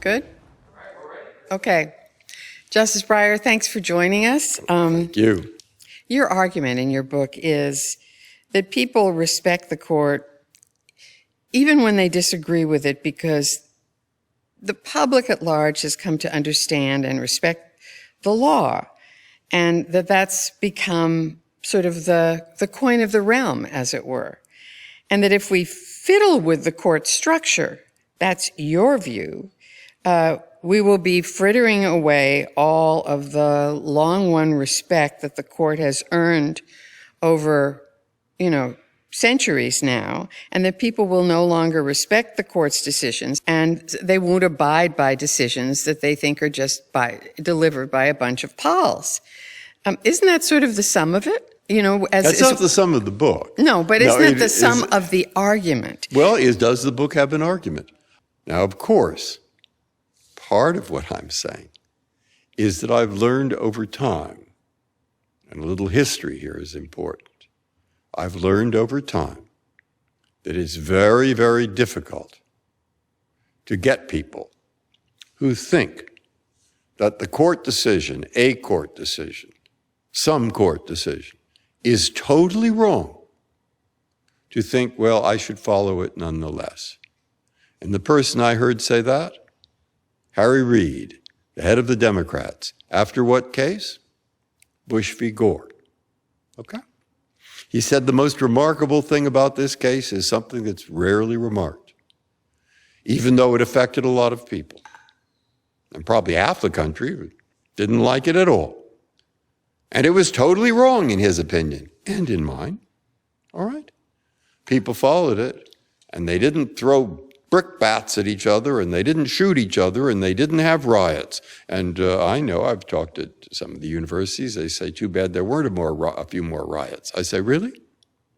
Good? Okay. Justice Breyer, thanks for joining us. Thank you. Your argument in your book is that people respect the court even when they disagree with it because the public at large has come to understand and respect the law, and that that's become sort of the coin of the realm, as it were. And that if we fiddle with the court structure, that's your view, we will be frittering away all of the long-won respect that the court has earned over, centuries now, and that people will no longer respect the court's decisions, and they won't abide by decisions that they think are just delivered by a bunch of pals. Isn't that sort of the sum of it? That's not the sum of the book. No, but isn't it the sum of the argument? Well, does the book have an argument? Now, of course, part of what I'm saying is that I've learned over time, and a little history here is important. I've learned over time that it's very, very difficult to get people who think that the court decision, a court decision, some court decision, is totally wrong to think, well, I should follow it nonetheless. And the person I heard say that, Harry Reid, the head of the Democrats, after what case? Bush v. Gore. Okay? He said the most remarkable thing about this case is something that's rarely remarked, even though it affected a lot of people. And probably half the country didn't like it at all. And it was totally wrong in his opinion, and in mine. All right? People followed it, and they didn't throw brickbats at each other, and they didn't shoot each other, and they didn't have riots. And I know, I've talked to some of the universities, they say, too bad there weren't a few more riots. I say, really?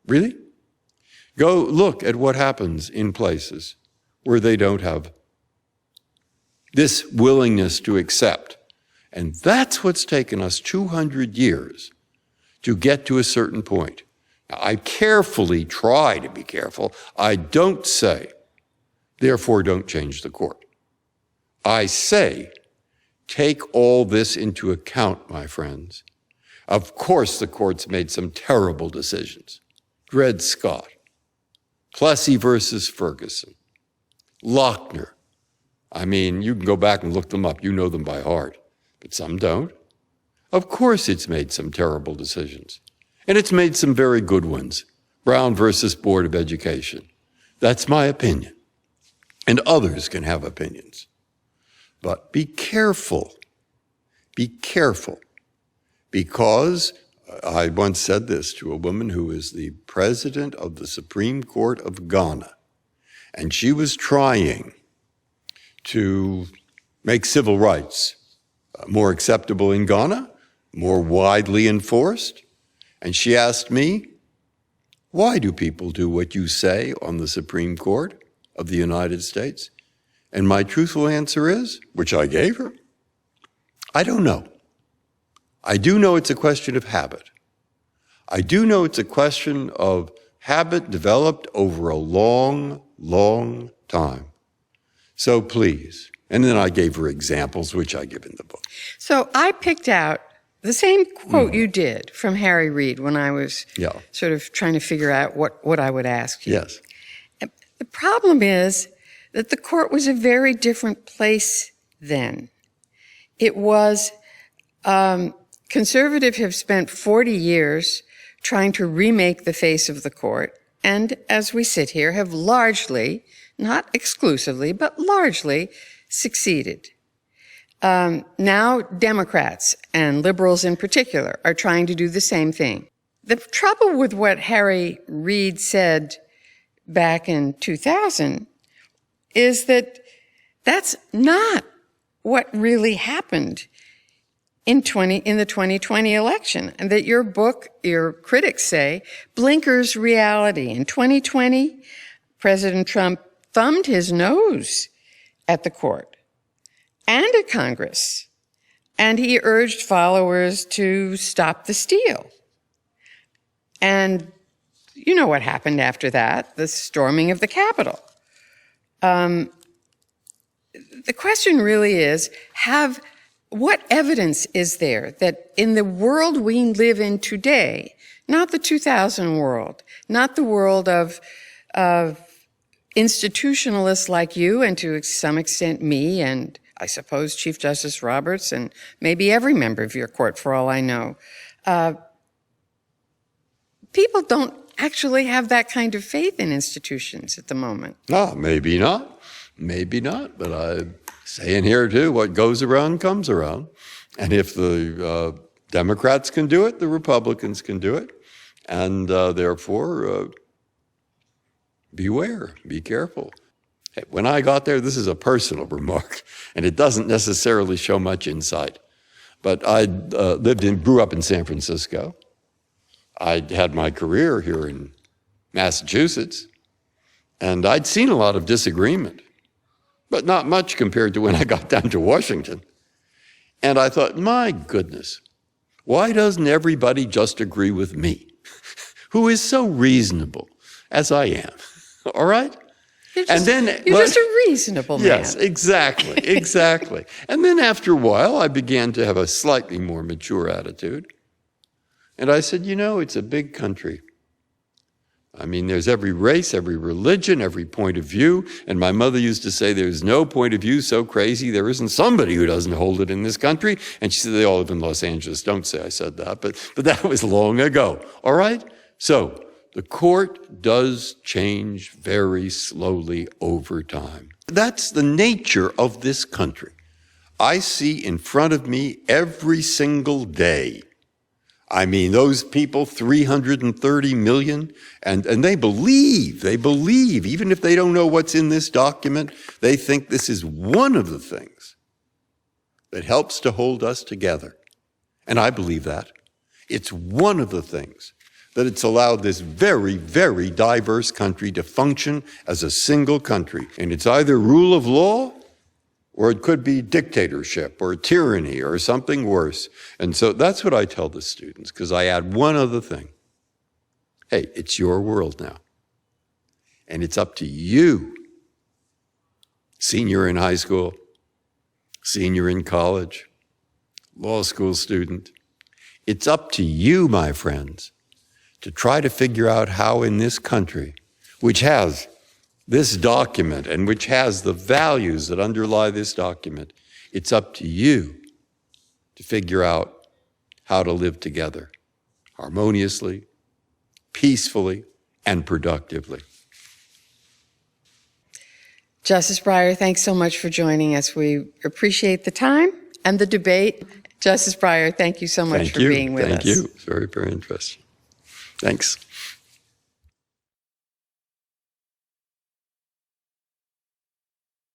Really? Go look at what happens in places where they don't have this willingness to accept. And that's what's taken us 200 years to get to a certain point. Now, I carefully try to be careful. I don't say, therefore, don't change the court. I say, take all this into account, my friends. Of course, the court's made some terrible decisions. Dred Scott, Plessy versus Ferguson, Lochner. I mean, you can go back and look them up. You know them by heart, but some don't. Of course, it's made some terrible decisions. And it's made some very good ones. Brown versus Board of Education. That's my opinion. And others can have opinions. But be careful. Be careful. Because I once said this to a woman who is the president of the Supreme Court of Ghana. And she was trying to make civil rights more acceptable in Ghana, more widely enforced. And she asked me, why do people do what you say on the Supreme Court of the United States? And my truthful answer is, which I gave her, I don't know. I do know it's a question of habit. I do know it's a question of habit developed over a long, long time. So please, and then I gave her examples, which I give in the book. So I picked out the same quote you did from Harry Reid when I was sort of trying to figure out what I would ask you. Yes. The problem is that the court was a very different place then. It was, conservatives have spent 40 years trying to remake the face of the court, and as we sit here, have largely, not exclusively, but largely succeeded. Now Democrats and liberals in particular are trying to do the same thing. The trouble with what Harry Reid said back in 2000 is that that's not what really happened in the 2020 election, and that your book, your critics say, blinkers reality. In 2020, President Trump thumbed his nose at the court and at Congress, and he urged followers to stop the steal. And you know what happened after that, the storming of the Capitol. the question really is, what evidence is there that in the world we live in today, not the 2000 world, not the world of institutionalists like you and to some extent me and I suppose Chief Justice Roberts and maybe every member of your court for all I know, people don't actually have that kind of faith in institutions at the moment. No, maybe not. Maybe not. But I say in here, too, what goes around comes around. And if the Democrats can do it, the Republicans can do it. And therefore, beware, be careful. Hey, when I got there, this is a personal remark, and it doesn't necessarily show much insight. But I grew up in San Francisco. I had my career here in Massachusetts, and I'd seen a lot of disagreement, but not much compared to when I got down to Washington. And I thought, my goodness, why doesn't everybody just agree with me, who is so reasonable as I am? All right? You're just a reasonable man. Yes, exactly, exactly. And then after a while, I began to have a slightly more mature attitude. And I said, it's a big country. I mean, there's every race, every religion, every point of view. And my mother used to say, there's no point of view so crazy, there isn't somebody who doesn't hold it in this country. And she said, they all live in Los Angeles. Don't say I said that, but that was long ago. All right? So the court does change very slowly over time. That's the nature of this country. I see in front of me every single day. I mean, those people, 330 million, and they believe, even if they don't know what's in this document, they think this is one of the things that helps to hold us together. And I believe that. It's one of the things that it's allowed this very, very diverse country to function as a single country. And it's either rule of law, or it could be dictatorship or tyranny or something worse. And so that's what I tell the students, because I add one other thing. Hey, it's your world now. And it's up to you, senior in high school, senior in college, law school student. It's up to you, my friends, to try to figure out how in this country, which has this document and which has the values that underlie this document, it's up to you to figure out how to live together harmoniously, peacefully, and productively. Justice Breyer, thanks so much for joining us. We appreciate the time and the debate. Justice Breyer, thank you so much for being with us. Thank you. It's very, very interesting. Thanks.